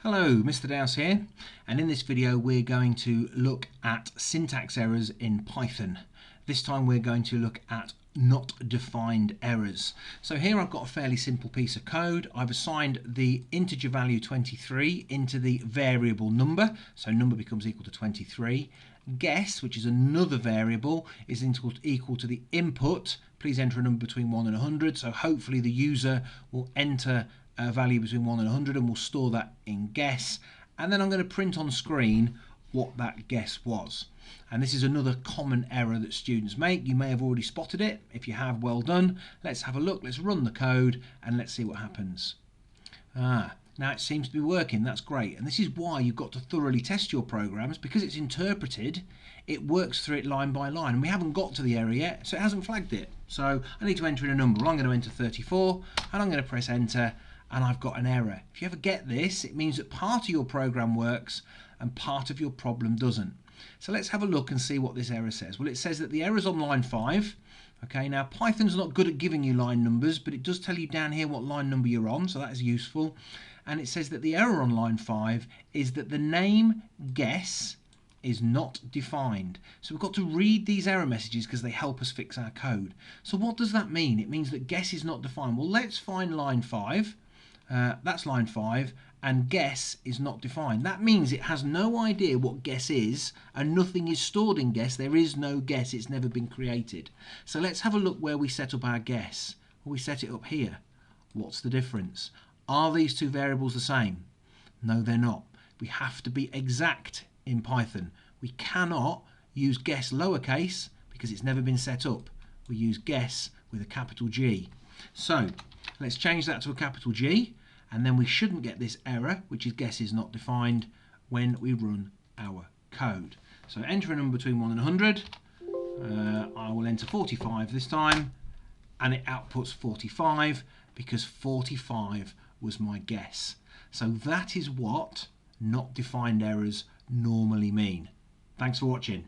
Hello, Mr. Dowse here, and in this video we're going to look at syntax errors in Python. This time we're going to look at not defined errors. So here I've got a fairly simple piece of code. I've assigned the integer value 23 into the variable number, so number becomes equal to 23. Guess, which is another variable, is equal to the input. Please enter a number between 1 and 100, so hopefully the user will enter a value between 1 and 100 and we'll store that in guess, and then I'm going to print on screen what that guess was. And this is another common error that students make. You may have already spotted it. If you have, well done. Let's have a look. Let's run the code and let's see what happens. Now it seems to be working. That's great. And this is why you've got to thoroughly test your programs, because it's interpreted. It works through it line by line, and we haven't got to the error yet, so it hasn't flagged it. So I need to enter in a number. I'm going to enter 34 and I'm going to press enter, and I've got an error. If you ever get this, it means that part of your program works and part of your problem doesn't. So let's have a look and see what this error says. Well, it says that the error's on line 5. Okay, now Python's not good at giving you line numbers, but it does tell you down here what line number you're on, so that is useful. And it says that the error on line 5 is that the name guess is not defined. So we've got to read these error messages because they help us fix our code. So what does that mean? It means that guess is not defined. Well, let's find line 5. That's line 5, and guess is not defined. That means it has no idea what guess is, and nothing is stored in guess. There is no guess. It's never been created. So let's have a look where we set up our guess. Well, we set it up here. What's the difference? Are these two variables the same? No, they're not. We have to be exact in Python. We cannot use guess lowercase because it's never been set up. We use guess with a capital G. So let's change that to a capital G, and then we shouldn't get this error, which is guess is not defined, when we run our code. So enter a number between 1 and 100. I will enter 45 this time, and it outputs 45 because 45 was my guess. So that is what not defined errors normally mean. Thanks for watching.